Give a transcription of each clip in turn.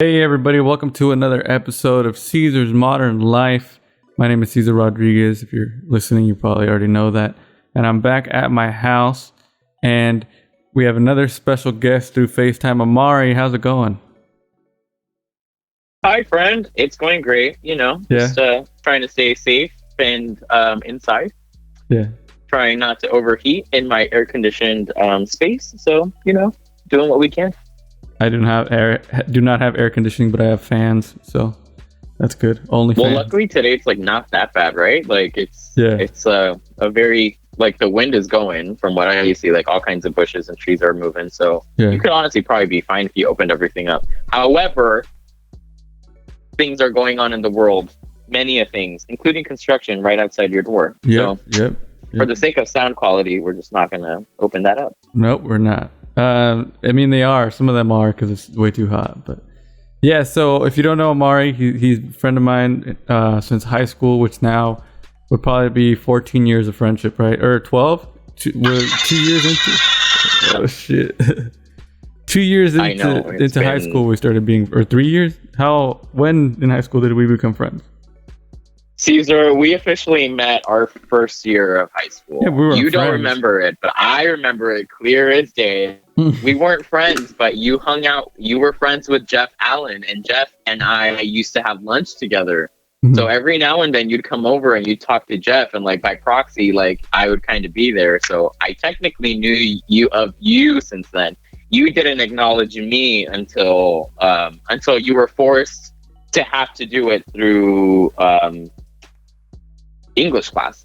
Hey everybody, welcome to another episode of Cesar's Modern Life. My name is Cesar Rodriguez. If you're listening, you probably already know that. And I'm back at my house, and we have another special guest through FaceTime. Amaury, how's it going? Hi, friend. It's going great. Yeah. Just trying to stay safe and inside. Yeah. Trying not to overheat in my air-conditioned space. So, doing what we can. I do not have air conditioning, but I have fans, so that's good. Only Well, fans. luckily today it's like not that bad, right? Like it's a very like the wind is going from what I see. Like all kinds of bushes and trees are moving. So you could honestly probably be fine if you opened everything up. However, things are going on in the world, many of things, including construction right outside your door. Yep. For the sake of sound quality, we're just not going to open that up. Nope, we're not. I mean, they are. Some of them are because it's way too hot. But yeah, so if you don't know Amaury, he's a friend of mine since high school, which now would probably be 14 years of friendship, right? Or 12? We're 2 years into... Oh, shit. 2 years into high school, we started being... Or 3 years? When in high school did we become friends? Cesar, we officially met our first year of high school. Yeah, you don't remember it, but I remember it clear as day. We weren't friends, but you hung out. You were friends with Jeff Allen, and Jeff and I used to have lunch together. Mm-hmm. So every now and then you'd come over and you'd talk to Jeff, and like by proxy, like I would kind of be there. So I technically knew you since then. You didn't acknowledge me until you were forced to have to do it through English class.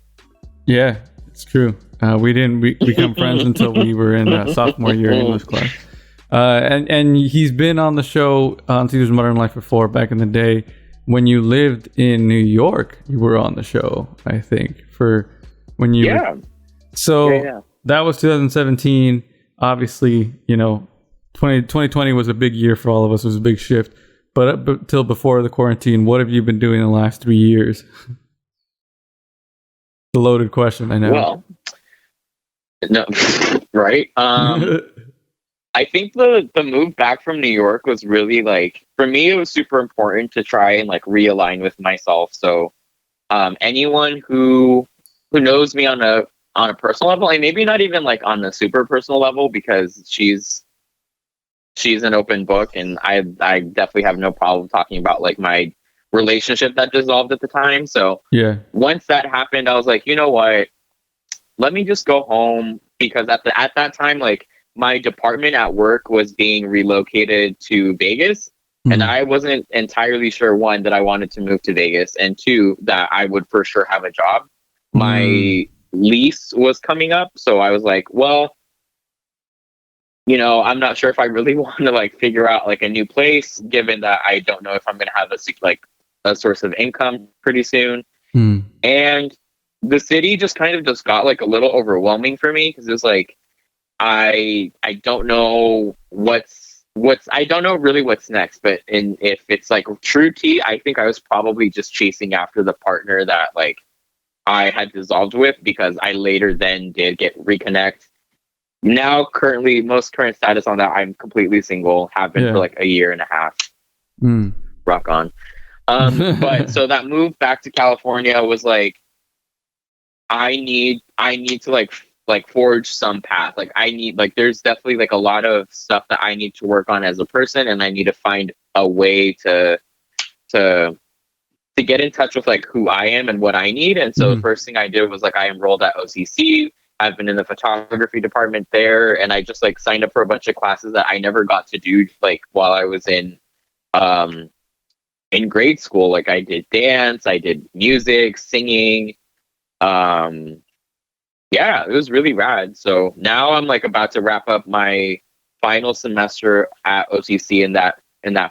Yeah, it's true. We didn't become friends until we were in sophomore year English class. And he's been on the show on Cesar's Modern Life before, back in the day when you lived in New York. You were on the show, I think, for when you. Yeah. That was 2017. Obviously, 2020 was a big year for all of us. It was a big shift. But up until before the quarantine, what have you been doing the last 3 years? The loaded question, I know. Well, no, right? I think the move back from New York was really like, for me, it was super important to try and like realign with myself. So anyone who knows me on a personal level, and maybe not even like on the super personal level, because she's an open book, and I definitely have no problem talking about like my relationship that dissolved at the time. So yeah, once that happened, I was like, you know what, let me just go home, because at that time, like my department at work was being relocated to Vegas. And I wasn't entirely sure, one, that I wanted to move to Vegas, and two, that I would for sure have a job. My lease was coming up, so I was like, well, I'm not sure if I really want to like figure out like a new place, given that I don't know if I'm going to have a source of income pretty soon. And the city just kind of just got like a little overwhelming for me, because it was like I don't know I don't know really what's next. But if it's like true tea, I think I was probably just chasing after the partner that like I had dissolved with, because I later then did get reconnect. Now most current status on that, I'm completely single, have been for like a year and a half. Rock on. But so that move back to California was like, I need to like forge some path. Like I need, like, there's definitely like a lot of stuff that I need to work on as a person, and I need to find a way to get in touch with like who I am and what I need. And so the first thing I did was like I enrolled at OCC. I've been in the photography department there, and I just like signed up for a bunch of classes that I never got to do like while I was in grade school. Like I did dance, I did music, singing. Yeah, it was really rad. So now I'm like about to wrap up my final semester at OCC in that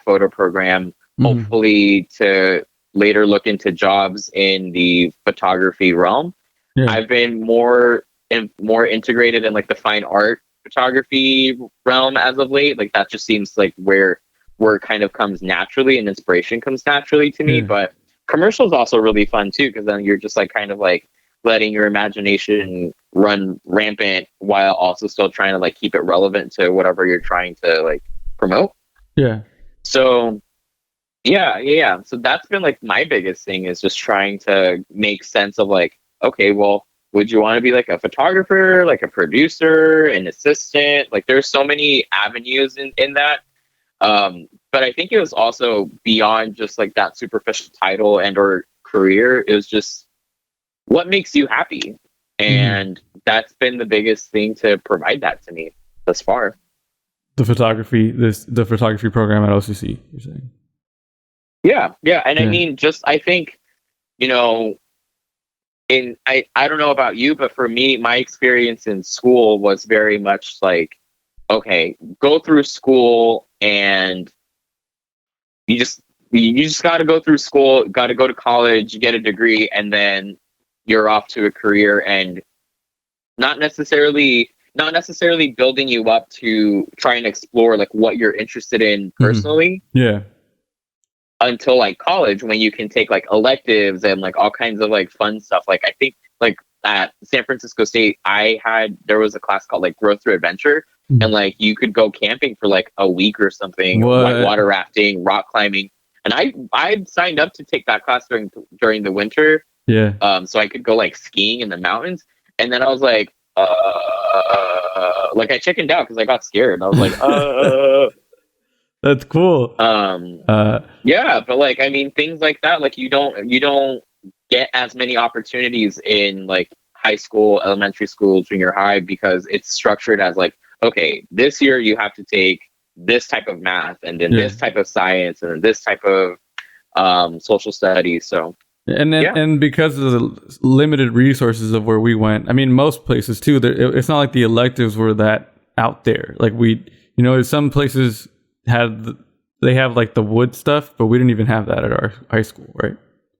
photo program, hopefully to later look into jobs in the photography realm. I've been more integrated in like the fine art photography realm as of late. Like that just seems like where it kind of comes naturally, and inspiration comes naturally to me. But commercial is also really fun too, because then you're just like kind of like letting your imagination run rampant while also still trying to like keep it relevant to whatever you're trying to like promote. Yeah. So Yeah. So that's been like my biggest thing, is just trying to make sense of like, okay, well, would you want to be like a photographer, like a producer, an assistant? Like there's so many avenues in that. But I think it was also beyond just like that superficial title and or career. It was just what makes you happy. And that's been the biggest thing to provide that to me thus far. The photography program at OCC, you're saying? Yeah. And Yeah. I mean, just I think, you know, I don't know about you, but for me, my experience in school was very much like, okay, go through school and you just got to go through school, got to go to college, get a degree, and then you're off to a career, and not necessarily building you up to try and explore like what you're interested in personally. Yeah. Until like college, when you can take like electives and like all kinds of like fun stuff. Like I think like at San Francisco State, there was a class called like Growth Through Adventure, and like you could go camping for like a week or something, whitewater rafting, rock climbing, and I signed up to take that class during the winter. Yeah. So I could go like skiing in the mountains, and then I was like I chickened out because I got scared. I was like That's cool. Yeah, but like I mean things like that, like you don't get as many opportunities in like high school, elementary school, junior high, because it's structured as like, okay, this year you have to take this type of math, and then this type of science, and then this type of social studies. So and because of the limited resources of where we went, I mean most places too, it's not like the electives were that out there. Like some places they have like the wood stuff, but we didn't even have that at our high school, right?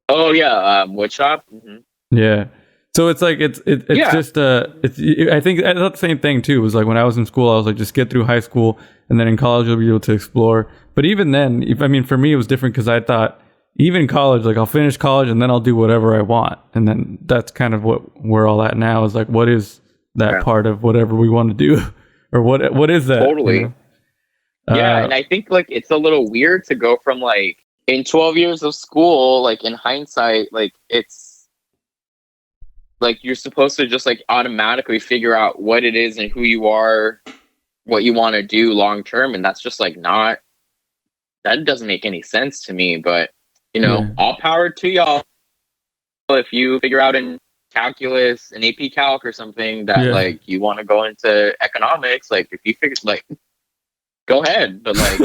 Oh yeah, wood shop. Mm-hmm. Yeah. So it's like it's just I think that's the same thing too. It was like when I was in school, I was like, just get through high school, and then in college you'll be able to explore. But even then, for me it was different, because I thought even college, like I'll finish college and then I'll do whatever I want, and then that's kind of what we're all at now. Is like, what is that part of whatever we want to do, or what is that? Totally. You know? Yeah, and I think like it's a little weird to go from like in 12 years of school, like in hindsight, like it's like you're supposed to just like automatically figure out what it is and who you are, what you want to do long term, and that's just like that doesn't make any sense to me. But all power to y'all if you figure out in calculus and AP Calc or something that like you want to go into economics, like if you figure like go ahead. But like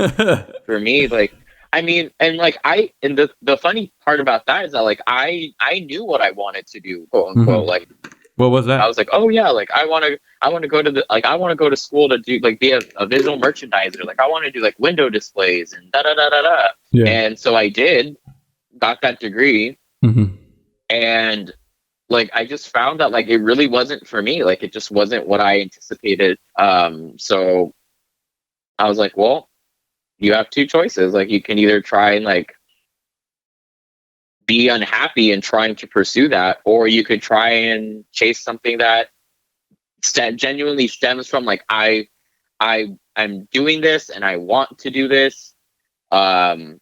for me, like I mean, and like and the funny part about that is that like I knew what I wanted to do, quote unquote. Like what was that? I was like, oh yeah, like I want to go to I want to go to school to do like be a visual merchandiser. Like I want to do like window displays and da da da da da. Yeah. And so I got that degree, and like I just found that like it really wasn't for me. Like it just wasn't what I anticipated. So I was like, well, you have two choices. Like you can either try and like be unhappy and trying to pursue that, or you could try and chase something that genuinely stems from like I'm doing this and I want to do this, and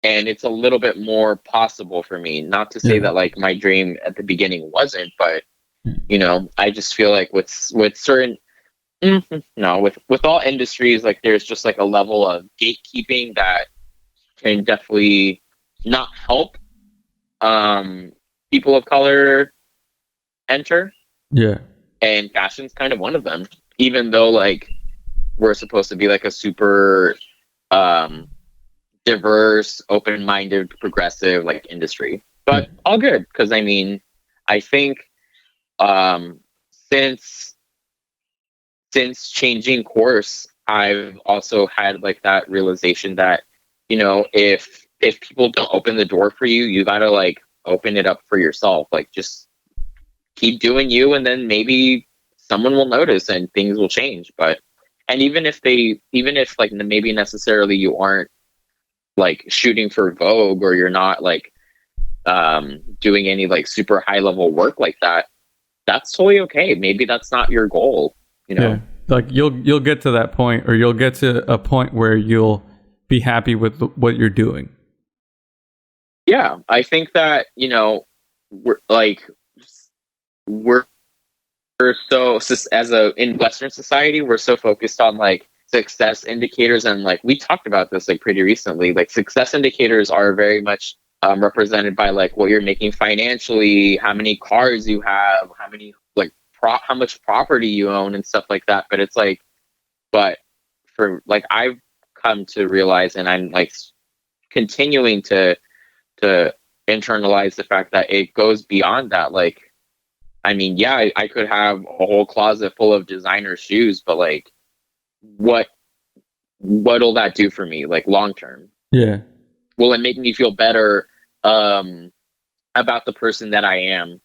it's a little bit more possible for me. Not to say that like my dream at the beginning wasn't, but I just feel like with certain with all industries, like there's just like a level of gatekeeping that can definitely not help people of color enter. Yeah. And fashion's kind of one of them, even though like we're supposed to be like a super diverse, open-minded, progressive like industry. But all good, because I mean, I think since changing course, I've also had like that realization that, if people don't open the door for you, you gotta like open it up for yourself. Like just keep doing you, and then maybe someone will notice and things will change. And even if like maybe necessarily you aren't like shooting for Vogue, or you're not like doing any like super high level work like that, that's totally okay. Maybe that's not your goal. Yeah. Like you'll get to that point, or you'll get to a point where you'll be happy with what you're doing. Yeah, I think that, we're so in Western society, we're so focused on like success indicators, and like we talked about this like pretty recently. Like success indicators are very much represented by like what you're making financially, how many cars you have, how many like how much property you own and stuff like that. But it's like, but for like I've come to realize, and I'm like continuing to internalize the fact that it goes beyond that. Like, I mean, yeah, I could have a whole closet full of designer shoes, but like, what'll that do for me, like long term? Yeah. Will it make me feel better about the person that I am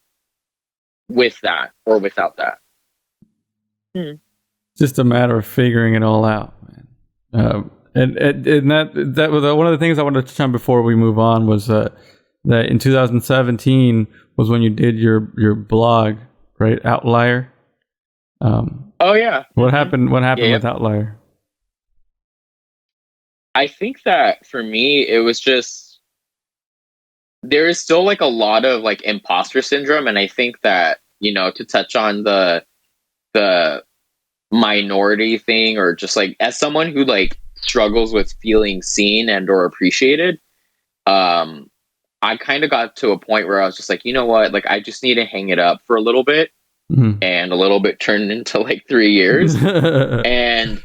with that or without that? Just a matter of figuring it all out, man. And that was one of the things I wanted to touch on before we move on was that in 2017 was when you did your blog, right? Outlier. Oh yeah. What happened? What happened with Outlier? I think that for me, it was just there is still like a lot of like imposter syndrome, and I think that to touch on the minority thing, or just like as someone who like struggles with feeling seen and or appreciated, I kind of got to a point where I was just like, you know what, like I just need to hang it up for a little bit. And a little bit turned into like 3 years. And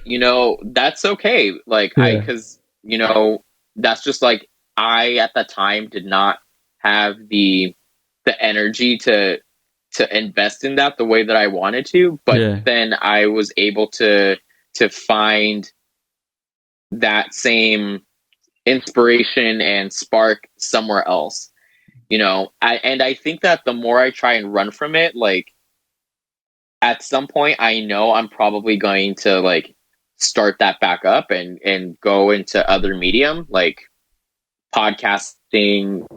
that's okay, like because that's just like I at the time did not have the energy to invest in that the way that I wanted to, but then I was able to find that same inspiration and spark somewhere else. I think that the more I try and run from it, like at some point I know I'm probably going to like start that back up and go into other medium like podcasting,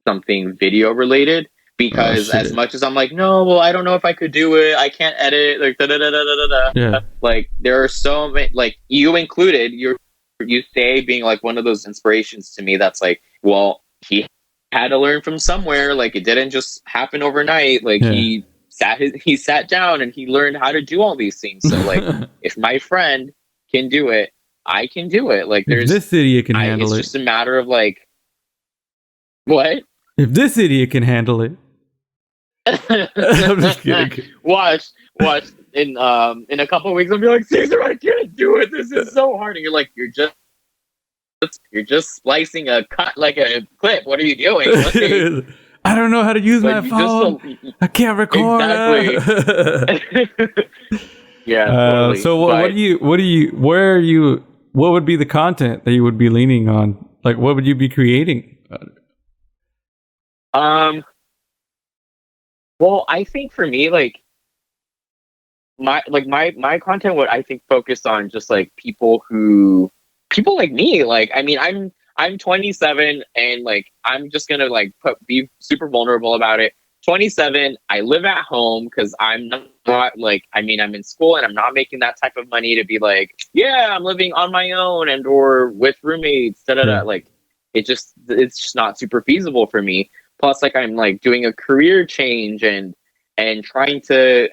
something video related, because as much as I'm like, no, well, I don't know if I could do it, I can't edit, like like there are so many, like you included, you say being like one of those inspirations to me that's like, well, he had to learn from somewhere, like it didn't just happen overnight, like he sat down and he learned how to do all these things. So like if my friend can do it, I can do it. Like there's if this idiot can handle it. It's just a matter of like, what? If this idiot can handle it. I'm just kidding. Watch. In a couple of weeks, I'll be like, Cesar, I can't do it. This is so hard. And you're like, you're just splicing a cut, like a clip. What are you doing? I don't know how to use my phone. I can't record. Exactly. Yeah. Totally. So what would be the content that you would be leaning on? Like, what would you be creating? Well, I think for me, like my content would, I think, focus on just like people like me. Like, I mean, I'm 27 and like I'm just gonna like be super vulnerable about it. 27, I live at home because I'm not like, I mean, I'm in school and I'm not making that type of money to be like, yeah, I'm living on my own and or with roommates. Like it's just not super feasible for me. Plus, like I'm like doing a career change and trying to,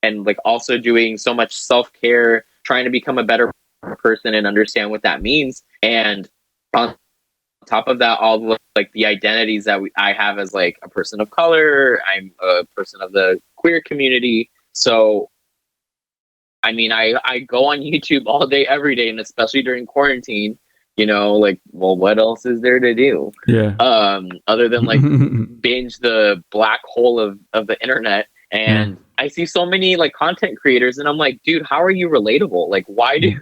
and like also doing so much self-care, trying to become a better person and understand what that means. And on top of that, all the like the identities that I have as like a person of color, I'm a person of the queer community. So, I mean, I go on YouTube all day, every day, and especially during quarantine, like, well, what else is there to do? Yeah. Other than like binge the black hole of the internet. And I see so many like content creators and I'm like, dude, how are you relatable? Like, why do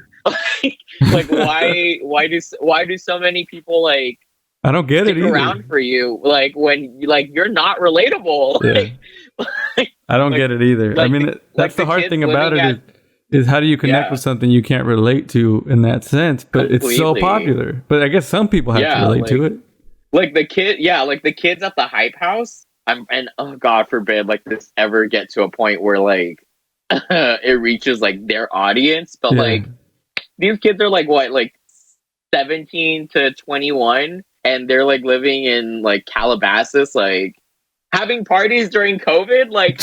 like why do so many people like I don't get it either. Around for you, like when like you're not relatable. Yeah. I don't get it either. Like I mean, that's the hard thing about it is how do you connect with something you can't relate to in that sense? But it's so popular. But I guess some people have to relate to it. Like the kids at the hype house. And oh God forbid, like this ever get to a point where like it reaches like their audience. But like these kids are like what, like 17 to 21 and they're like living in like Calabasas, like having parties during COVID. Like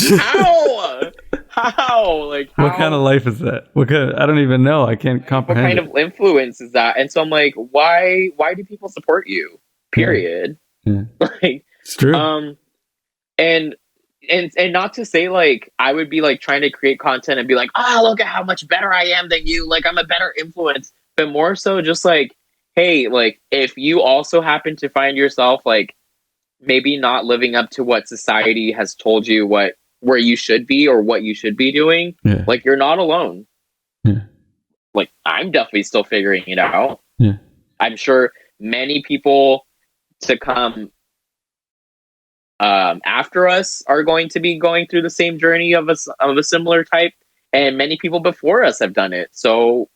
how like What kind of how life is that? I don't even know. I can't what comprehend kind it. of influence is that? And so I'm like, why do people support you, Yeah. period? Yeah. Like It's true. And and not to say like I would be like trying to create content and be like, oh, look at how much better I am than you, like I'm a better influence, but more so just like, hey, like if you also happen to find yourself like maybe not living up to what society has told you where you should be or what you should be doing, Yeah. like you're not alone. Yeah. Like I'm definitely still figuring it out. Yeah. I'm sure many people to come after us are going to be going through the same journey of a similar type, and many people before us have done it. So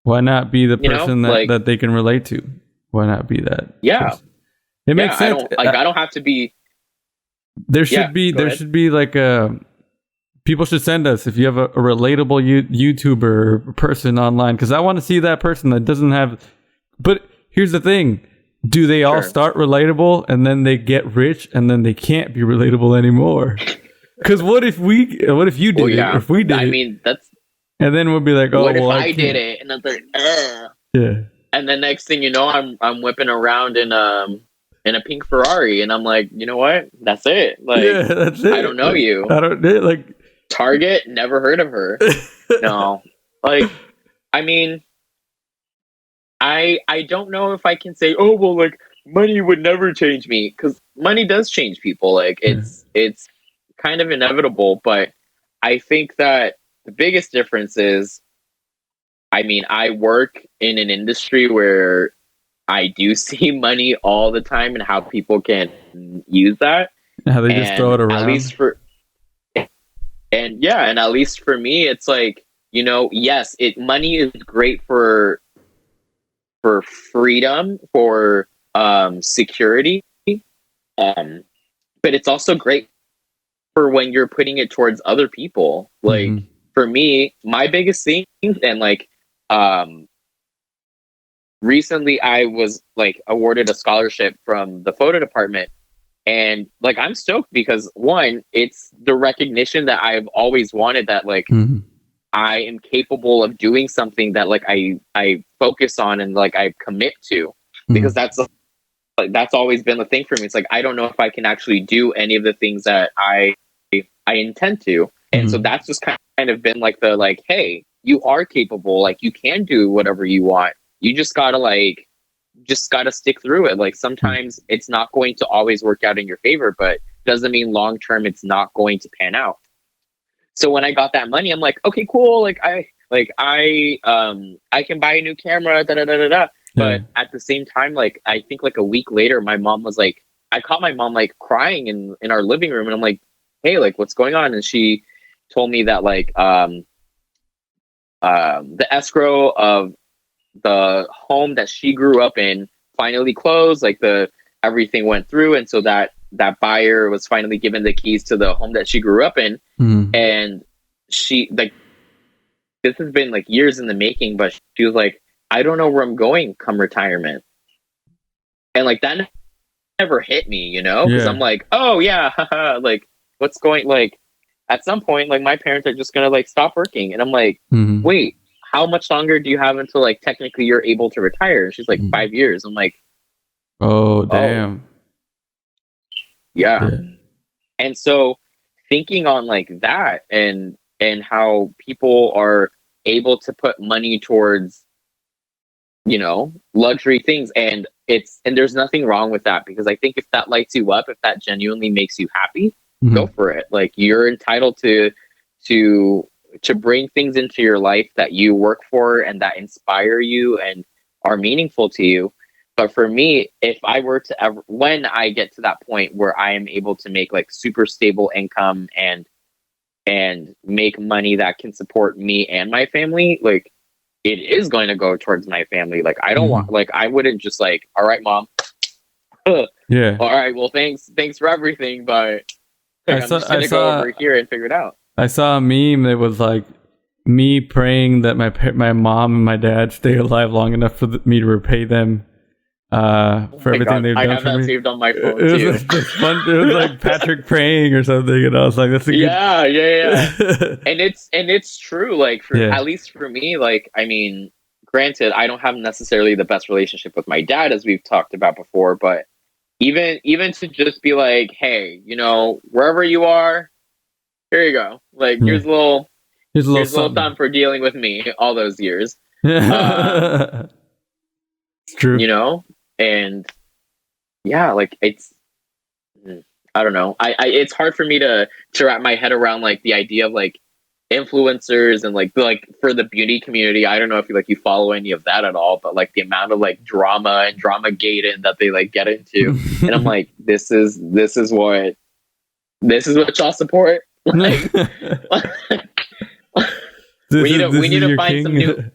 Why not be the you know, person like that they can relate to? Why not be that yeah, person? It yeah. makes sense. I don't have to be. There Yeah, should be go ahead. like a people should send us if you have a relatable YouTuber or person online, because I want to see that person that doesn't have. But here's the thing: do they all Sure. start relatable and then they get rich and then they can't be relatable anymore? Because what if you did Well, it, yeah. or if we did I it, mean, that's and then we'll be like, oh what if well, I I did can't. it, and then like, ugh. Yeah, And then next thing you know, I'm whipping around in a pink Ferrari, and I'm like, you know what? That's it. Like, yeah, that's it. I don't know like, you. I don't like. Target, never heard of her. No, like, I mean, I don't know if I can say, oh well, like money would never change me, because money does change people. Like it's kind of inevitable, but I think that the biggest difference is, I mean, I work in an industry where I do see money all the time and how people can use that. How they just throw And it around. at least for and yeah, and at least for me, it's like, you know, yes, money is great for freedom, for security, um, but it's also great for when you're putting it towards other people. Like for me, my biggest thing, and like um, recently I was like awarded a scholarship from the photo department, and like I'm stoked because one, it's the recognition that I've always wanted, that like I am capable of doing something that like I focus on and like I commit to, because that's always been the thing for me. It's like I don't know if I can actually do any of the things that I intend to, and so that's just kind of been like the like, hey, you are capable, like you can do whatever you want. You just gotta stick through it. Like sometimes it's not going to always work out in your favor, but doesn't mean long term it's not going to pan out. So when I got that money, I'm like, okay, cool. I can buy a new camera, da da da da da. But at the same time, like I think like a week later, my mom was like, I caught my mom like crying in our living room, and I'm like, hey, like what's going on? And she told me that like the escrow of the home that she grew up in finally closed. Like everything went through, and so that buyer was finally given the keys to the home that she grew up in. And she like, this has been like years in the making, but she was like, I don't know where I'm going come retirement. And like that never hit me, you know, because I'm like, oh yeah, haha, like what's going, like at some point like my parents are just gonna like stop working, and I'm like, wait, how much longer do you have until like technically you're able to retire? And she's like 5 years. I'm like, oh damn. Yeah. And so thinking on like that, and how people are able to put money towards, you know, luxury things, and there's nothing wrong with that, because I think if that lights you up, if that genuinely makes you happy, go for it. Like you're entitled to bring things into your life that you work for and that inspire you and are meaningful to you. But for me, if I were to ever, when I get to that point where I am able to make like super stable income and make money that can support me and my family, like it is going to go towards my family. Like I don't want, like I wouldn't just like, all right, mom. Yeah. All right. Well, thanks for everything, but like, I'm just gonna go over here and figure it out. I saw a meme that was like, me praying that my mom and my dad stay alive long enough for me to repay them for everything they've done for me. I have that saved on my phone it too. Was fun. It was like Patrick praying or something, and I was like, "That's a good." Yeah. and it's true. Like at least for me, like I mean, granted, I don't have necessarily the best relationship with my dad, as we've talked about before, but even to just be like, hey, you know, wherever you are, here you go. Like here's a little time for dealing with me all those years. It's true. You know, and yeah, like it's, I don't know. I it's hard for me to wrap my head around like the idea of like influencers and like for the beauty community. I don't know if you follow any of that at all, but like the amount of like drama and drama gated that they like get into, and I'm like, this is what y'all support. Like, we need to find some new.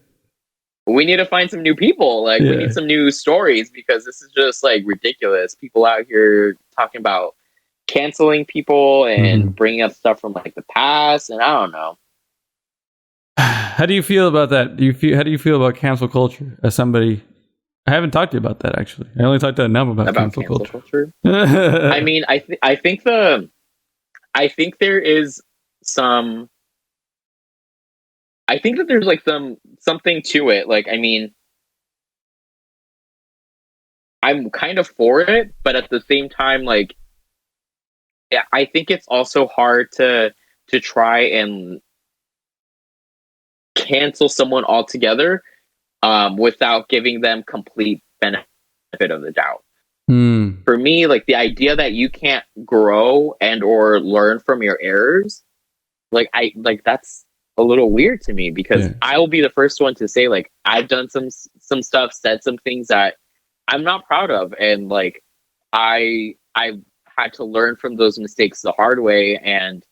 We need to find some new people. Like we need some new stories, because this is just like ridiculous. People out here talking about canceling people and bringing up stuff from like the past, and I don't know. How do you feel about that? How do you feel about cancel culture? As somebody, I havened talked to you about that actually. I only talked to Num about cancel culture. I mean, I think there is some. I think that there's like something to it. Like, I mean, I'm kind of for it, but at the same time, like, yeah, I think it's also hard to try and cancel someone altogether without giving them complete benefit of the doubt. For me, like the idea that you can't grow and or learn from your errors, like that's a little weird to me, because I will be the first one to say like I've done some stuff, said some things that I'm not proud of, and like I had to learn from those mistakes the hard way, and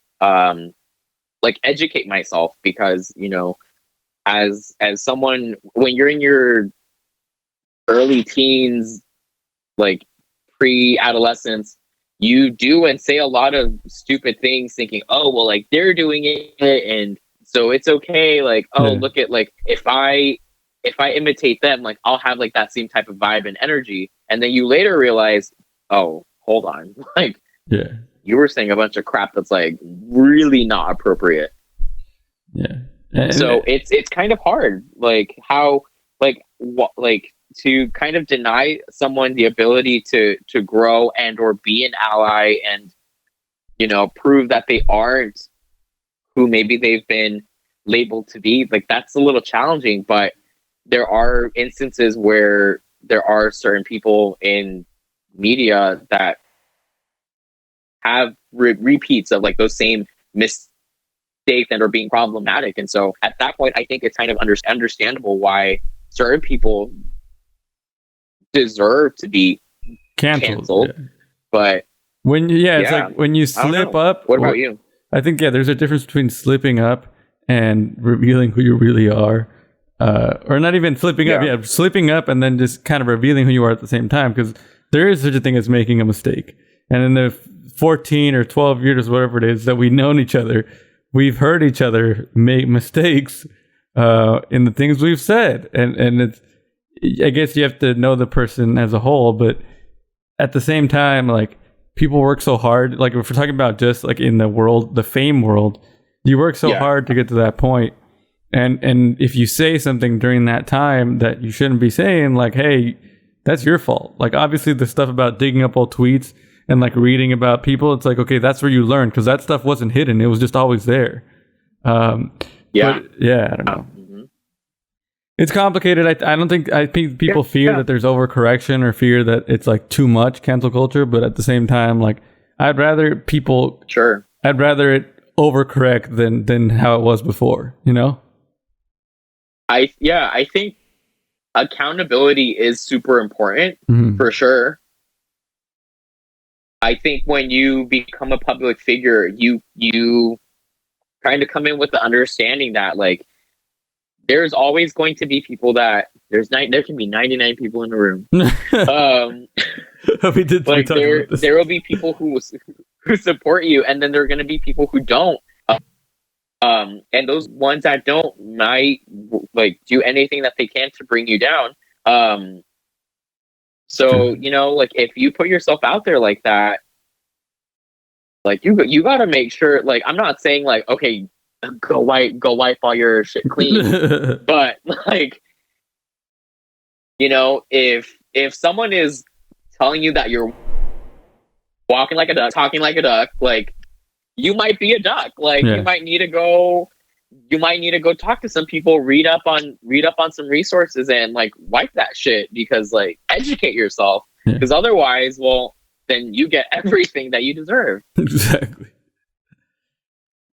like educate myself, because you know, as someone, when you're in your early teens, like pre-adolescence, you do and say a lot of stupid things thinking, oh well, like they're doing it and so it's okay. Like, oh, look at, like, if I imitate them, like I'll have like that same type of vibe and energy. And then you later realize, oh, hold on, like, you were saying a bunch of crap that's like really not appropriate. So it's kind of hard, like how, like what, like to kind of deny someone the ability to grow and or be an ally, and you know, prove that they aren't who maybe they've been labeled to be. Like that's a little challenging, but there are instances where there are certain people in media that have repeats of like those same mistakes and are being problematic. And so at that point, I think it's kind of understandable why certain people deserve to be canceled. But when it's like when you slip up. What about you? I think there's a difference between slipping up and revealing who you really are, or not even slipping up. Slipping up and then just kind of revealing who you are at the same time, because there is such a thing as making a mistake. And in the 14 or 12 years, whatever it is that we've known each other, we've heard each other make mistakes in the things we've said, and it's, I guess you have to know the person as a whole, but at the same time, like, people work so hard. Like, if we're talking about just like in the world, the fame world, you work so hard to get to that point. And if you say something during that time that you shouldn't be saying, like, hey, that's your fault. Like, obviously the stuff about digging up old tweets and like reading about people, it's like, okay, that's where you learn, because that stuff wasn't hidden. It was just always there. But, I don't know. It's complicated. I think people fear that there's overcorrection, or fear that it's like too much cancel culture. But at the same time, like, I'd rather it overcorrect than how it was before, you know? I think accountability is super important, for sure. I think when you become a public figure, you kind of come in with the understanding that, like, there's always going to be people that there can be 99 people in the room. There will be people who support you, and then there are going to be people who don't. And those ones that don't might like do anything that they can to bring you down. So, True. you know, like if you put yourself out there like that, like you got to make sure, like, I'm not saying like, okay, go wipe all your shit clean, but like, you know, if someone is telling you that you're walking like a duck, talking like a duck, like you might be a duck. Like Yeah. you might need to go talk to some people, read up on some resources and like wipe that shit, because like educate yourself, Yeah. because otherwise, well, then you get everything that you deserve. Exactly.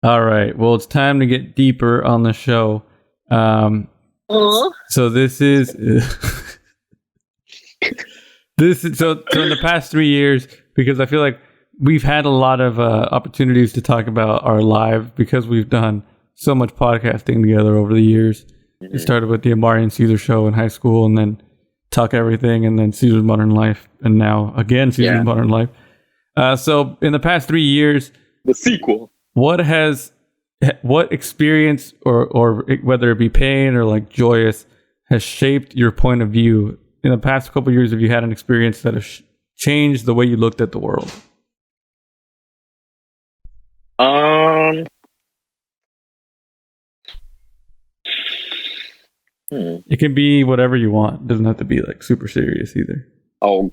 All right. Well, it's time to get deeper on the show. So this is so in the past 3 years, because I feel like we've had a lot of opportunities to talk about our life because we've done so much podcasting together over the years. It started with the Amaury and Cesar show in high school, and then Talk Everything, and then Cesar's Modern Life, and now again Cesar's Modern Life. So in the past 3 years, The sequel. what experience or whether it be pain or like joyous has shaped your point of view in the past couple of years? Have you had an experience that has changed the way you looked at the world? It can be whatever you want. It doesn't have to be like super serious either. Oh,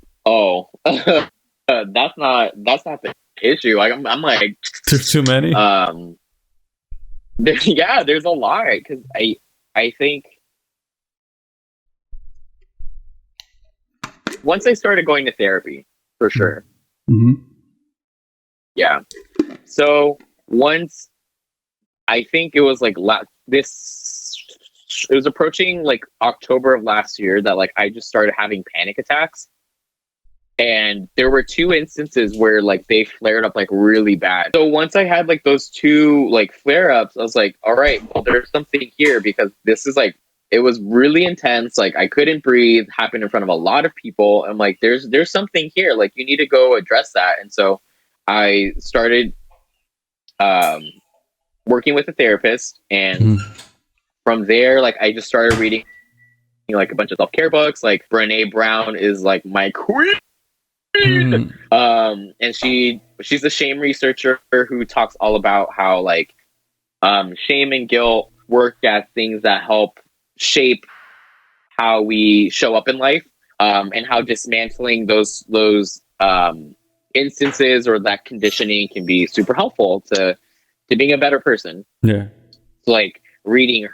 that's not the issue. Like I'm like, There's too many. There's a lot, because I think once I started going to therapy, for sure. Mm-hmm. Yeah. So once, I think it was like it was approaching like October of last year that like I just started having panic attacks. And there were 2 instances where like they flared up like really bad. So once I had like those 2 like flare ups, I was like, all right, well, there's something here, because this is like, it was really intense. Like I couldn't breathe, happened in front of a lot of people. I'm like, there's something here. Like you need to go address that. And so I started working with a therapist, and from there, like I just started reading like a bunch of self-care books. Like Brené Brown is like my queen. And she's a shame researcher who talks all about how like shame and guilt work as things that help shape how we show up in life, and how dismantling those instances or that conditioning can be super helpful to being a better person. Yeah. So like reading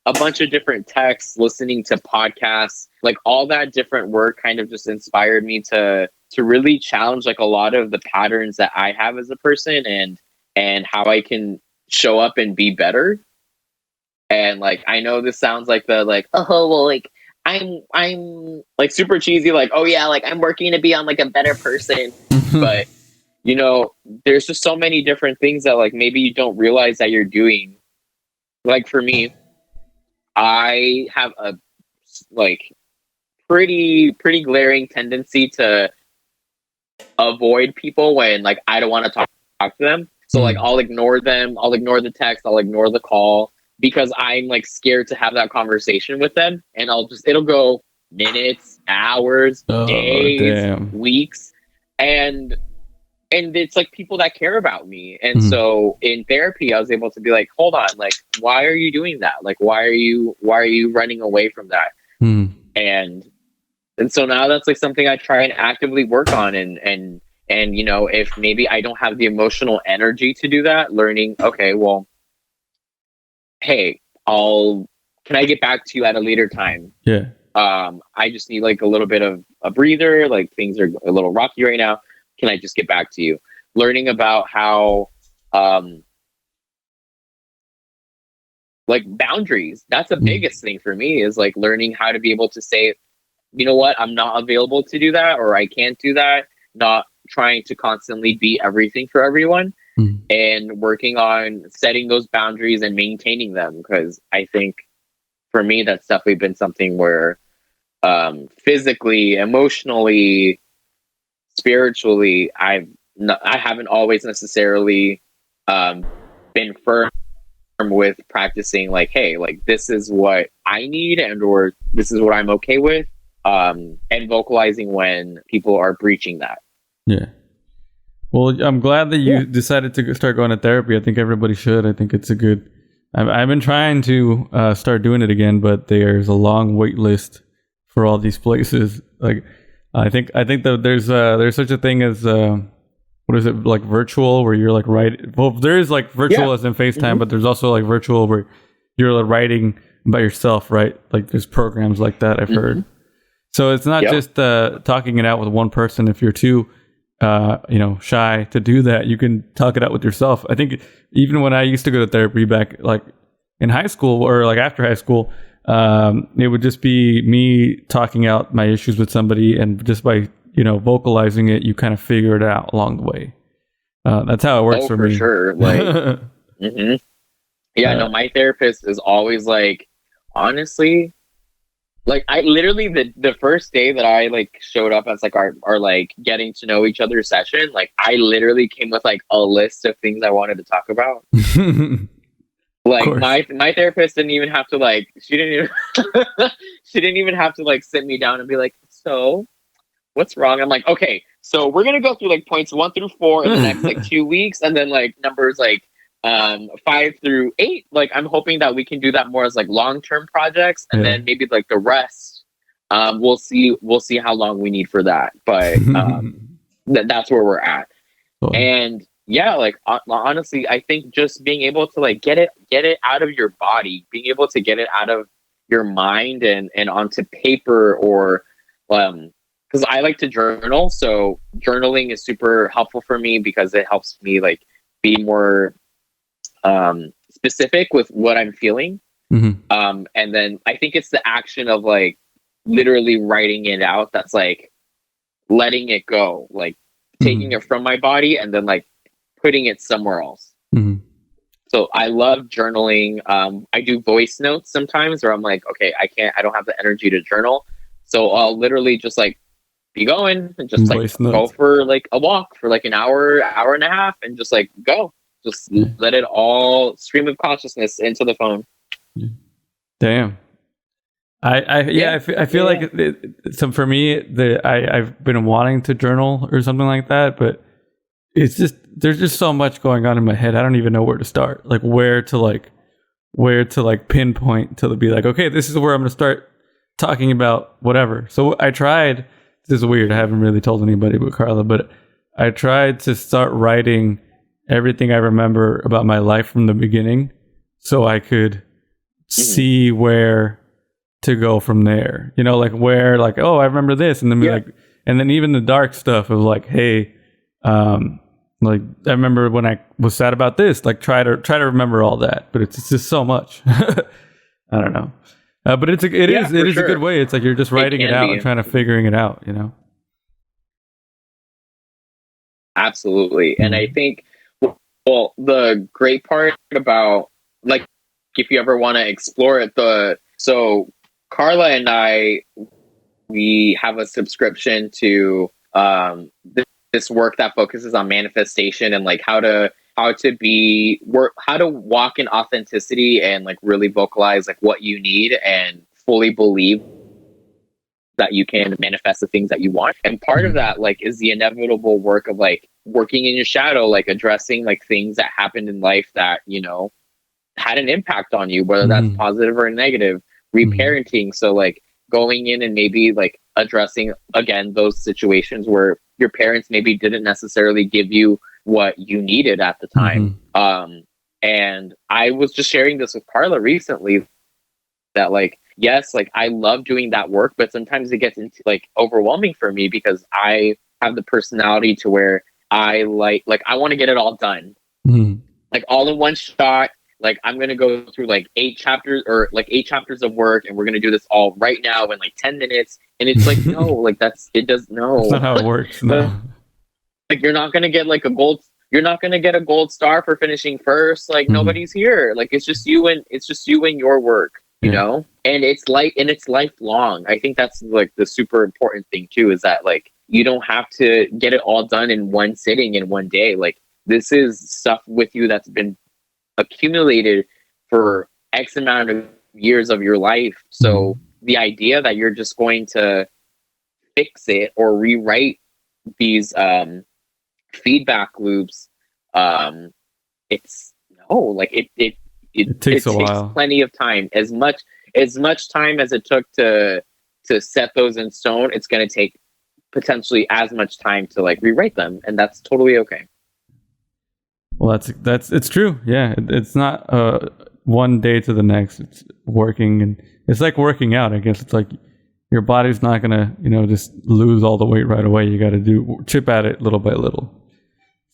a bunch of different texts, listening to podcasts, like all that different work kind of just inspired me to really challenge like a lot of the patterns that I have as a person, and how I can show up and be better. And like I know this sounds like the like, oh well, like I'm like super cheesy, like, oh yeah, like I'm working to be on like a better person. But you know, there's just so many different things that like maybe you don't realize that you're doing. Like for me, I have a like pretty glaring tendency to avoid people when like I don't want to talk to them. So like I'll ignore them, I'll ignore the text, I'll ignore the call, because I'm like scared to have that conversation with them, and it'll go minutes, hours, days, weeks, and it's like people that care about me. And so in therapy, I was able to be like, hold on, like, why are you doing that? Like, why are you running away from that? And so now that's like something I try and actively work on. And, you know, if maybe I don't have the emotional energy to do that, learning, okay, well, hey, can I get back to you at a later time? Yeah. I just need like a little bit of a breather. Like things are a little rocky right now. Can I just get back to you? Learning about how, like boundaries, that's the biggest thing for me, is like learning how to be able to say, you know what, I'm not available to do that, or I can't do that. Not trying to constantly be everything for everyone, and working on setting those boundaries and maintaining them. Because I think for me, that's definitely been something where physically, emotionally, spiritually, I haven't always necessarily been firm with practicing like, hey, like this is what I need or this is what I'm okay with, and vocalizing when people are breaching that. Yeah. Well, I'm glad that you decided to start going to therapy. I think everybody should. I think it's a good. I've been trying to start doing it again, but there's a long wait list for all these places. Like, I think that there's such a thing as what is it, like virtual, where you're like well, there is like virtual as in FaceTime, but there's also like virtual where you're like writing by yourself, right? Like there's programs like that I've heard. So it's not just talking it out with one person. If you're too shy to do that, you can talk it out with yourself. I think even when I used to go to therapy back like in high school or like after high school, it would just be me talking out my issues with somebody, and just by vocalizing it, you kind of figure it out along the way. That's how it works for me. Sure. Like, no, my therapist is always like, honestly, like I literally the first day that I like showed up as like our like getting to know each other session, like I literally came with like a list of things I wanted to talk about. Like my therapist didn't even have to like she didn't even have to like sit me down and be like, so what's wrong? I'm like, okay, so we're gonna go through like points 1 through 4 in the next like 2 weeks, and then like numbers like 5 through 8. Like I'm hoping that we can do that more as like long-term projects, and then maybe like the rest we'll see how long we need for that, but that's where we're at. And like honestly, I think just being able to like get it out of your body, being able to get it out of your mind and onto paper, or because I like to journal, so journaling is super helpful for me because it helps me like be more specific with what I'm feeling. And then I think it's the action of like literally writing it out that's like letting it go, like taking it from my body and then like putting it somewhere else. So I love journaling. I do voice notes sometimes where I'm like, okay, I don't have the energy to journal, so I'll literally just like be going and just like go for like a walk for like an hour and a half, and just like just let it all stream of consciousness into the phone. Damn. I feel like for me, I've been wanting to journal or something like that, but it's just there's just so much going on in my head. I don't even know where to start, like where to pinpoint to be like, okay, this is where I'm gonna start talking about whatever. So I tried. This is weird. I haven't really told anybody but Carla, but I tried to start writing everything I remember about my life from the beginning, so I could see where to go from there. Like where, like, oh, I remember this, and then be like, and then even the dark stuff of like, hey, like I remember when I was sad about this. Like try to remember all that, but it's just so much. I don't know. But it is a good way. It's like you're just writing it out and trying to figuring it out, Absolutely. And I think, well, the great part about, like, if you ever want to explore it, so Carla and I, we have a subscription to this work that focuses on manifestation and like how to walk in authenticity and like really vocalize like what you need and fully believe that you can manifest the things that you want. And part of that like is the inevitable work of like working in your shadow, like addressing like things that happened in life that had an impact on you, whether that's positive or negative. Reparenting, so like going in and maybe like addressing again those situations where your parents maybe didn't necessarily give you what you needed at the time. And I was just sharing this with Carla recently that like, yes, like I love doing that work, but sometimes it gets into like overwhelming for me because I have the personality to where I like I want to get it all done, like all in one shot. Like I'm gonna go through like 8 chapters of work, and we're gonna do this all right now in like 10 minutes. And it's like no, like that's not how it works. No. Like you're not gonna get like a gold star for finishing first. Like nobody's here. Like it's just you and your work, you know. And it's lifelong. I think that's like the super important thing too, is that like you don't have to get it all done in one sitting in one day. Like this is stuff with you that's been accumulated for X amount of years of your life. So the idea that you're just going to fix it or rewrite these feedback loops, it's no, like it takes a while. Plenty of time. As much time as it took to set those in stone, it's going to take potentially as much time to like rewrite them, and that's totally okay. Well, it's true. Yeah, it's not one day to the next. It's working, and it's like working out. I guess it's like your body's not gonna, just lose all the weight right away. You got to chip at it little by little.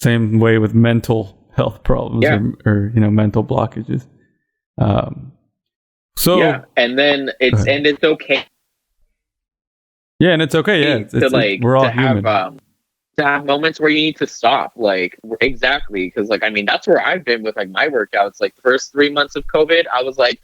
Same way with mental health problems or mental blockages. So yeah, and then it's okay. Yeah, and it's okay. Yeah, we're all human. To have moments where you need to stop, like exactly, because like I mean that's where I've been with like my workouts. Like the first 3 months of COVID, I was like,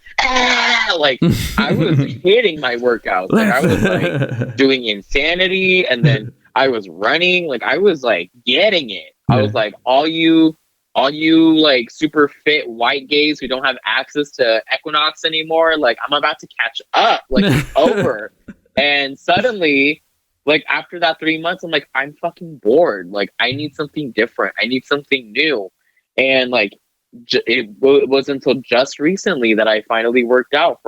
like I was hitting my workouts. Like I was like doing insanity, and then I was running. Like I was like getting it. I was like, all you like super fit white gays who don't have access to Equinox anymore. Like I'm about to catch up. Like it's over, and suddenly. Like after that 3 months, I'm like, I'm fucking bored. Like I need something different. I need something new. And like, it wasn't until just recently that I finally worked out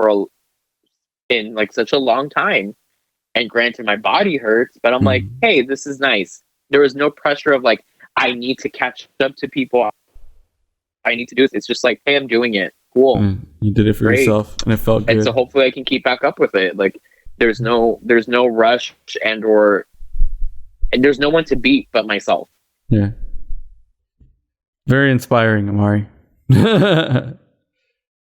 in like such a long time. And granted, my body hurts, but I'm like, hey, this is nice. There was no pressure of like, I need to catch up to people. I need to do this. It's just like, hey, I'm doing it. Cool. You did it for yourself, and it felt good. And so hopefully I can keep back up with it. Like. There's no rush and there's no one to beat but myself. Yeah. Very inspiring, Amaury.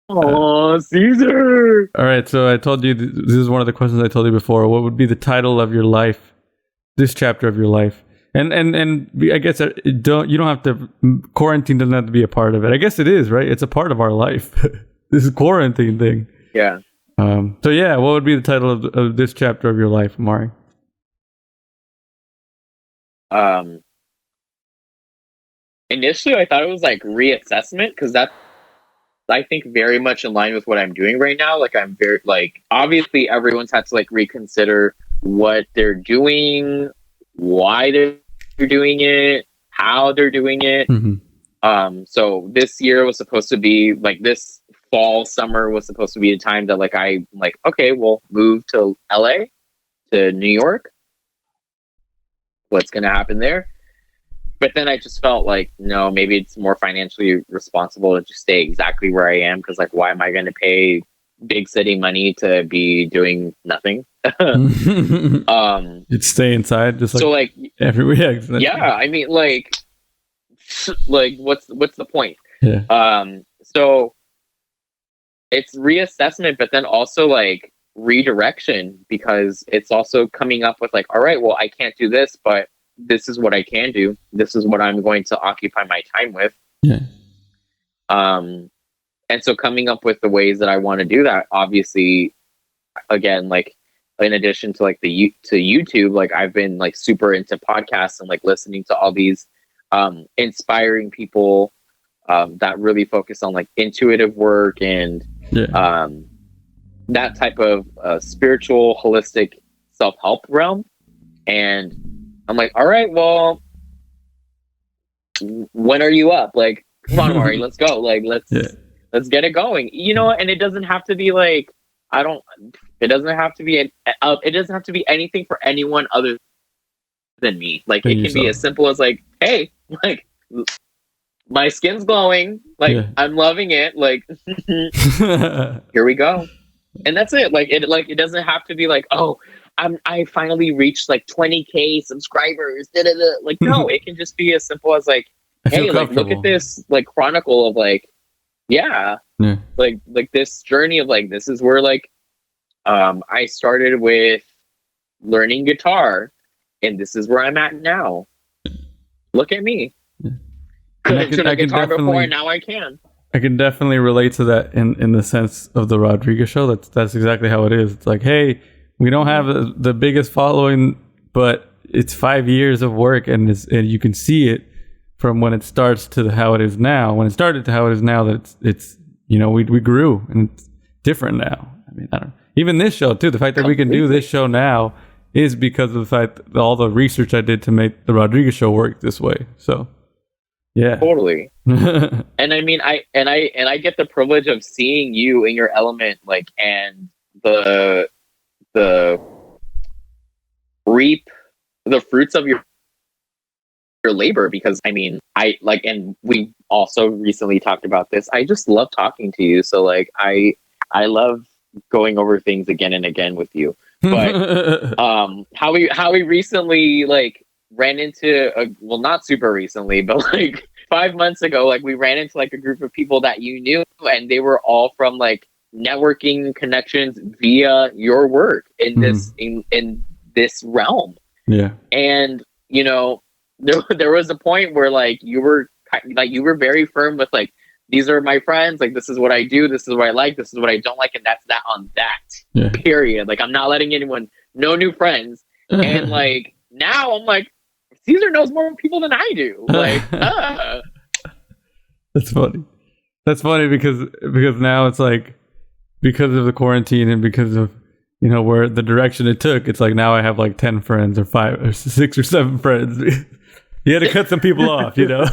Oh, Cesar. All right, so I told you this is one of the questions I told you before. What would be the title of your life? This chapter of your life. And I guess you don't have to, quarantine doesn't have to be a part of it. I guess it is, right? It's a part of our life. This quarantine thing. Yeah. So yeah, what would be the title of this chapter of your life, Amaury? Initially I thought it was like reassessment, because that's I think very much in line with what I'm doing right now. Like I'm very like obviously everyone's had to like reconsider what they're doing, why they're doing it, how they're doing it. So this year was supposed to be like this fall summer was supposed to be a time that like I'm like, okay, we'll move to LA, to New York. What's gonna happen there? But then I just felt like, no, maybe it's more financially responsible to just stay exactly where I am, because like why am I gonna pay big city money to be doing nothing? You'd stay inside just like, so like every week. Yeah, I mean like what's the point? Yeah. So it's reassessment, but then also like redirection, because it's also coming up with like, all right, well, I can't do this, but this is what I can do. This is what I'm going to occupy my time with. Yeah. And so coming up with the ways that I want to do that, obviously, again, like in addition to like to YouTube, like I've been like super into podcasts and like listening to all these inspiring people that really focus on like intuitive work and that type of spiritual, holistic self-help realm. And I'm like, all right, well, when are you up? Like, come on, Amaury, let's go. Like, let's get it going. And it doesn't have to be like, it doesn't have to be anything for anyone other than me. Like, it can be as simple as like, hey, like, my skin's glowing. Like, I'm loving it. Like, here we go. And that's it. Like, it doesn't have to be like, oh, I finally reached like 20K subscribers. Like, no, it can just be as simple as like, hey, like, look at this like chronicle of like, like this journey of like, this is where like, I started with learning guitar, and this is where I'm at now. Look at me. Couldn't I guitar before, and now I can. I can definitely relate to that in the sense of the Rodriguez show. That's exactly how it is. It's like, hey, we don't have the biggest following, but it's 5 years of work, and you can see it from when it starts to how it is now. When it started to how it is now, that it's you know, we grew and it's different now. I mean, I don't even this show too. The fact that we can do this show now is because of the fact that all the research I did to make the Rodriguez show work this way. So yeah, totally. And I mean, I get the privilege of seeing you in your element, like, and the reap the fruits of your labor, because I mean, I like, and we also recently talked about this. I just love talking to you. So like, I love going over things again and again with you. But how we recently like ran into well, not super recently, but like 5 months ago, like we ran into like a group of people that you knew, and they were all from like networking connections via your work in this in this realm. Yeah. And you know, there was a point where like you were very firm with like, these are my friends, like this is what I do, this is what I like, this is what I don't like, and that's that on that. Yeah. Period. Like I'm not letting anyone, no new friends. And like now I'm like, Cesar knows more people than I do. Like That's funny. That's funny because now it's like, because of the quarantine and because of, you know, where the direction it took, it's like now I have like 10 friends or 5 or 6 or 7 friends. You had to cut some people off, you know.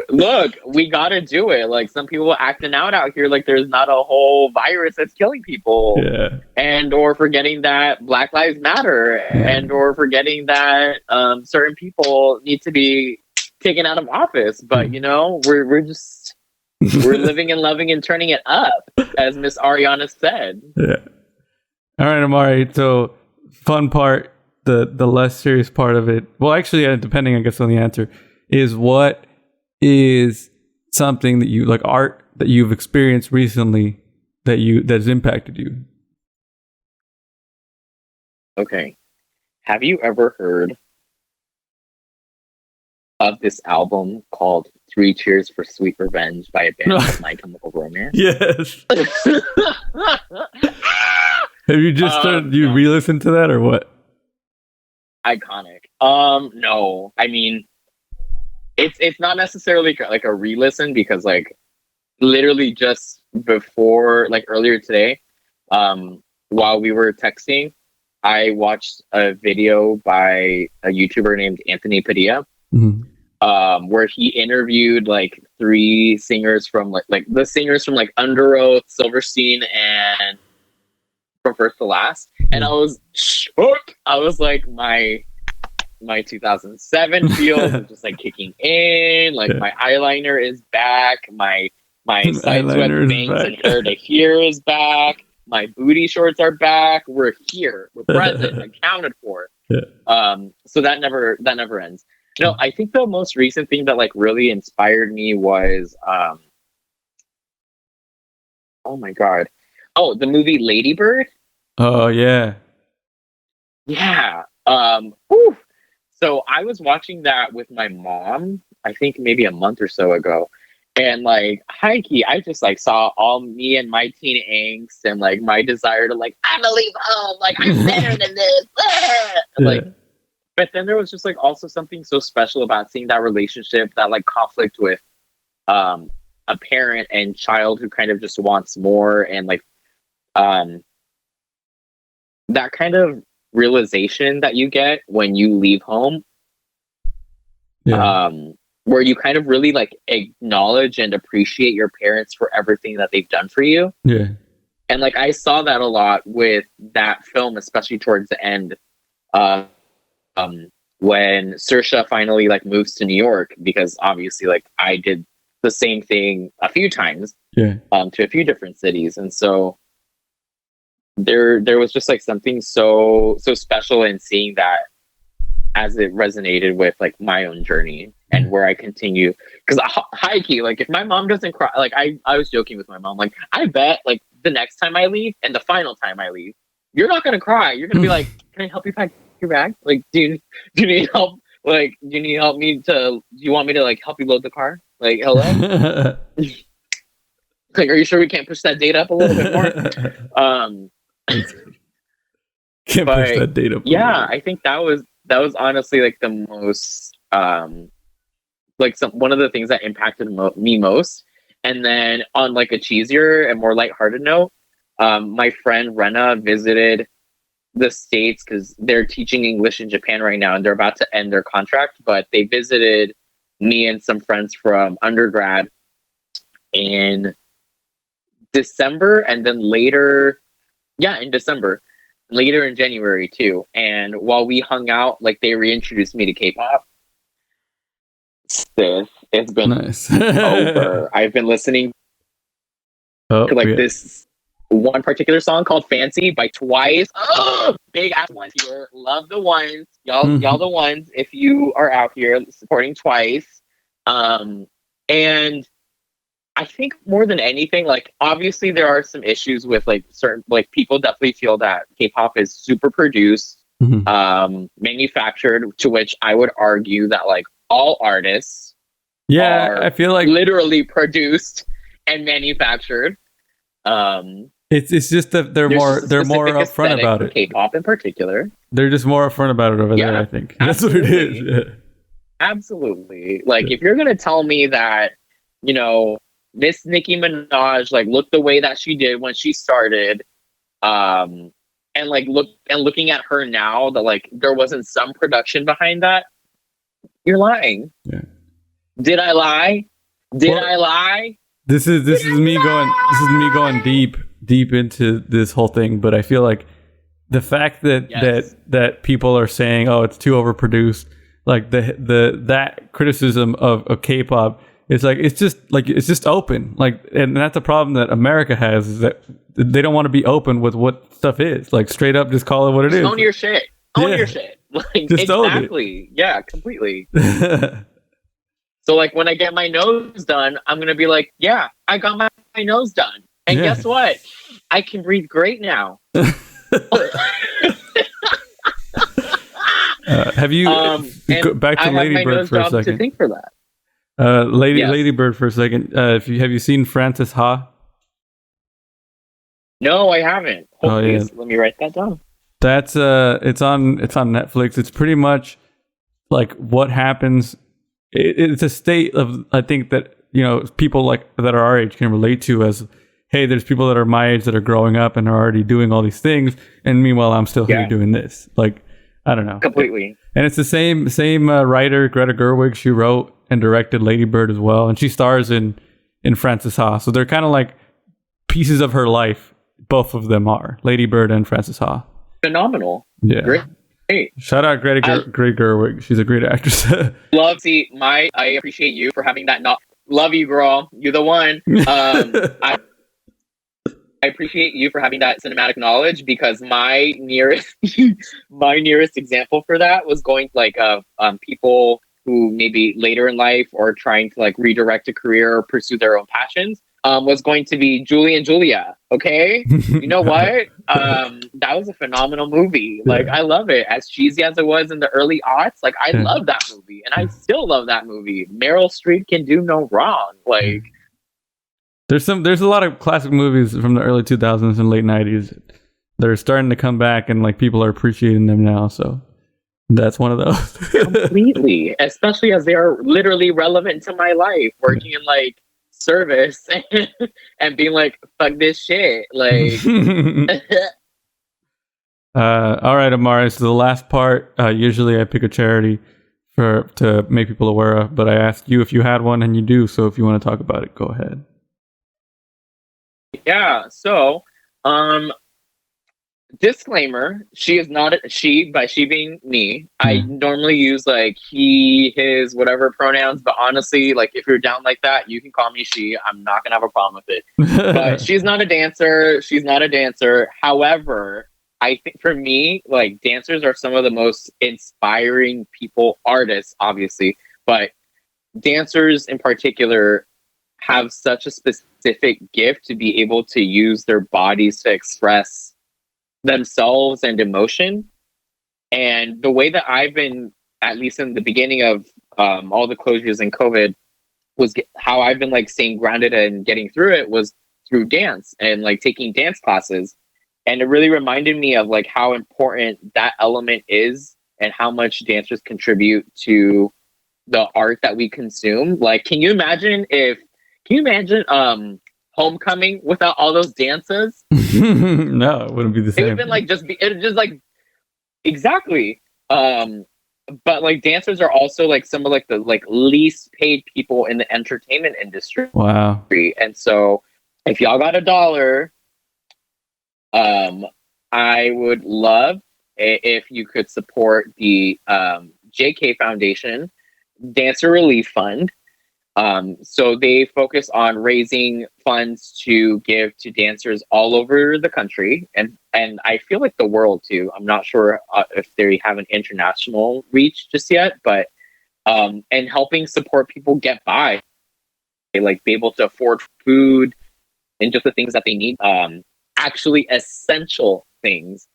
Look, we gotta do it. Like some people acting out here like there's not a whole virus that's killing people. Yeah. And or forgetting that Black Lives Matter, and or forgetting that certain people need to be taken out of office. But you know, we're just we're living and loving and turning it up, as Miss Ariana said. Yeah. All right, Amaury. So fun part, the less serious part of it. Well, actually, depending, I guess, on the answer, is what is something that you like, art that you've experienced recently that's impacted you? Okay. Have you ever heard of this album called 3 Cheers for Sweet Revenge by a band called My Chemical Romance? Yes. Have you just started, you re-listened to that or what? Iconic. No. I mean, it's not necessarily like a re-listen, because like literally just before, like earlier today, while we were texting, I watched a video by a YouTuber named Anthony Padilla, where he interviewed like 3 singers from like the singers from like Under Oath, Silverstein, and From First to Last. And I was shook. I was like, my 2007 feels is just like kicking in. Like my eyeliner is back. My side swept bangs and hair to here is back. My booty shorts are back. We're here. We're present. Accounted for. Yeah. So that never ends. You know, I think the most recent thing that like really inspired me was oh my god. Oh, the movie Lady Bird. Oh yeah. Yeah. Whew. So I was watching that with my mom, I think maybe a month or so ago. And like, hikey, I just like saw all me and my teen angst and like my desire to like, I'm gonna leave home, like I'm better than this. Like, but then there was just like also something so special about seeing that relationship, that like conflict with a parent and child who kind of just wants more, and like that kind of realization that you get when you leave home, where you kind of really like acknowledge and appreciate your parents for everything that they've done for you. Yeah. And like I saw that a lot with that film, especially towards the end, when Saoirse finally like moves to New York, because obviously like I did the same thing a few times, to a few different cities. And so there was just like something so special in seeing that, as it resonated with like my own journey and where I continue. Because high key, like if my mom doesn't cry, like I was joking with my mom, like I bet like the next time I leave and the final time I leave, you're not gonna cry. You're gonna be like, can I help you pack your bag? Like, do you need help? Like, do you want me to like help you load the car? Like, hello? Like, are you sure we can't push that date up a little bit more? Can't push that date up. Yeah, I think that was honestly like the most like one of the things that impacted me most. And then on like a cheesier and more lighthearted note, my friend Rena visited the States because they're teaching English in Japan right now and they're about to end their contract, but they visited me and some friends from undergrad in December, and then later in December, later in January too. And while we hung out, like they reintroduced me to K-pop. It's been nice. over. I've been listening to this one particular song called Fancy by Twice. Oh, big ass ones here. Love the ones. Y'all the ones if you are out here supporting Twice. And I think more than anything, like obviously there are some issues with like certain, like people definitely feel that K-pop is super produced, manufactured, to which I would argue that like all artists I feel like literally produced and manufactured. It's just that they're more upfront about it. K-pop in particular, they're just more upfront about it over there. I think that's what it is. Yeah. Absolutely. Like if you're gonna tell me that, you know, Miss Nicki Minaj like looked the way that she did when she started, and looking at her now, that like there wasn't some production behind that, you're lying. Yeah. Did I lie? I lie? This is me going deep into this whole thing, but I feel like the fact that people are saying, oh, it's too overproduced, like that criticism of K-pop, it's just open, like, and that's a problem that America has, is that they don't want to be open with what stuff is, like straight up just call it what it is. Own your shit. Own your shit. Like, just exactly. Yeah, completely. So like when I get my nose done, I'm going to be like, yeah, I got my nose done. And guess what? I can breathe great now. Have you back to Lady Bird for a second? To think for that. Lady Bird for a second. Have you seen Frances Ha? No, I haven't. Hopefully, let me write that down. That's it's on Netflix. It's pretty much like what happens. It's a state of, I think, that, you know, people like that are our age can relate to, as, hey, there's people that are my age that are growing up and are already doing all these things, and meanwhile I'm still here doing this. Like, I don't know. Completely. And it's the same writer, Greta Gerwig. She wrote and directed Lady Bird as well, and she stars in Frances Ha. So they're kind of like pieces of her life. Both of them are Lady Bird and Frances Ha. Phenomenal. Yeah. Great. Shout out Greta Gerwig. She's a great actress. I appreciate you for having that. Love you, girl. You're the one. I appreciate you for having that cinematic knowledge, because my nearest example for that was going like people who maybe later in life or trying to like redirect a career or pursue their own passions. Was going to be Julie and Julia. Okay, you know what? That was a phenomenal movie. Like, I love it. As cheesy as it was in the early aughts, like I love that movie, and I still love that movie. Meryl Streep can do no wrong. Like, there's a lot of classic movies from the early 2000s and late 90s that are starting to come back, and like people are appreciating them now. So that's one of those. Completely, especially as they are literally relevant to my life, working in like service and being like, fuck this shit, like. All right, Amaury, so the last part, usually I pick a charity to make people aware of, but I asked you if you had one, and you do, so if you want to talk about it, go ahead. So disclaimer, she is not by she being me. I normally use like he, his, whatever pronouns, but honestly, like if you're down like that, you can call me she. I'm not gonna have a problem with it. But she's not a dancer. However, I think for me, like, dancers are some of the most inspiring people, artists obviously, but dancers in particular have such a specific gift to be able to use their bodies to express themselves and emotion. And the way that I've been, at least in the beginning of all the closures in COVID, was how I've been like staying grounded and getting through it was through dance and like taking dance classes. And it really reminded me of like how important that element is and how much dancers contribute to the art that we consume. Like, can you imagine Homecoming without all those dances? No, it wouldn't be the same. It would have been like exactly. But like dancers are also like some of like the like least paid people in the entertainment industry. Wow. And so if y'all got $1, I would love if you could support the JK Foundation Dancer Relief Fund. So they focus on raising funds to give to dancers all over the country, and I feel like the world too. I'm not sure if they have an international reach just yet, but and helping support people get by, like be able to afford food and just the things that they need, actually essential things.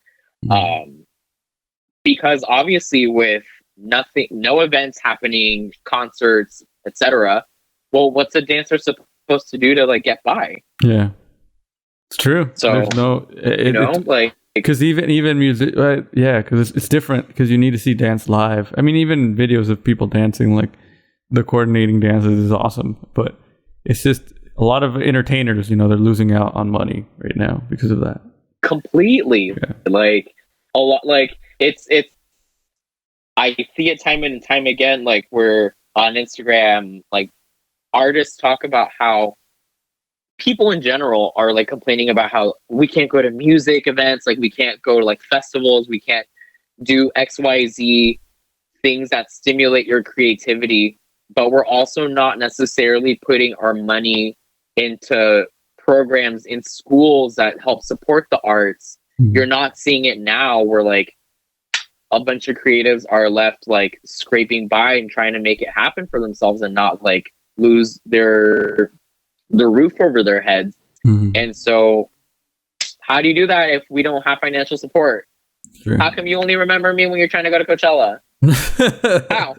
Because obviously with no events happening, concerts, etc. Well, what's a dancer supposed to do to like get by? Yeah, it's true. So there's no, like because even music, right? Yeah, because it's different because you need to see dance live. I mean, even videos of people dancing, like the coordinating dances is awesome, but it's just a lot of entertainers. They're losing out on money right now because of that. Completely, yeah. Like a lot. Like it's. I see it time and time again. Like we're on Instagram, like artists talk about how people in general are like complaining about how we can't go to music events, like we can't go to like festivals, we can't do XYZ things that stimulate your creativity, but we're also not necessarily putting our money into programs in schools that help support the arts. You're not seeing it now where like a bunch of creatives are left like scraping by and trying to make it happen for themselves and not like lose the roof over their heads. And so how do you do that if we don't have financial support? Sure. How come you only remember me when you're trying to go to Coachella? How?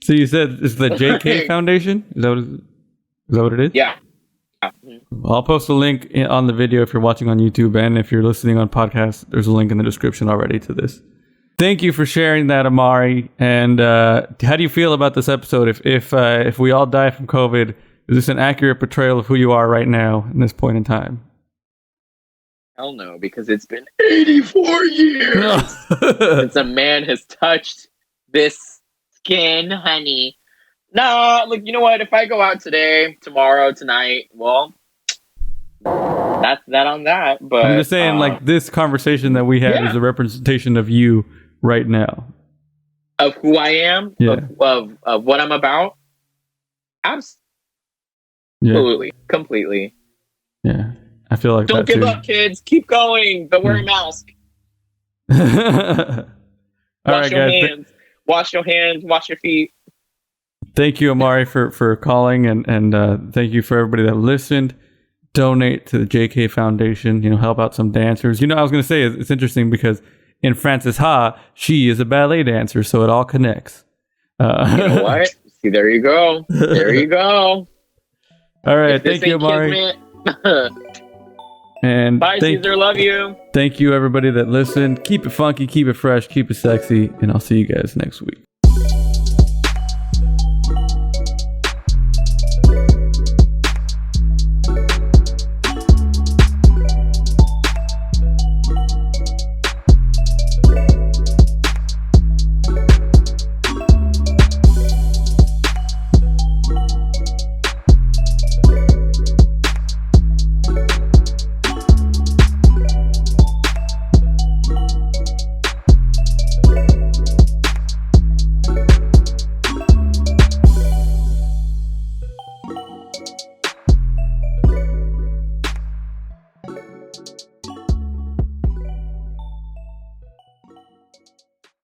So you said it's the JK Foundation? Is that what it is? Yeah. I'll post a link on the video if you're watching on YouTube, and if you're listening on podcast, there's a link in the description already to this. Thank you for sharing that, Amaury. And how do you feel about this episode? If we all die from COVID, is this an accurate portrayal of who you are right now in this point in time? Hell no, because it's been 84 years since a man has touched this skin, honey. Nah, look, you know what? If I go out today, tomorrow, tonight, well, that's that on that. But I'm just saying, like, this conversation that we had is a representation of you right now, of who I am, of what I'm about. Absolutely, completely. Yeah, I feel like don't give up, kids. Keep going, but wear a mask. Wash your hands. Wash your hands. Wash your feet. Thank you, Amaury, for calling, and thank you for everybody that listened. Donate to the JK Foundation. Help out some dancers. I was going to say it's interesting because in Frances Ha, she is a ballet dancer, so it all connects. You know what? See, there you go. There you go. All right, thank you, Amaury. And bye, Cesar. Love you. Thank you, everybody that listened. Keep it funky, keep it fresh, keep it sexy, and I'll see you guys next week.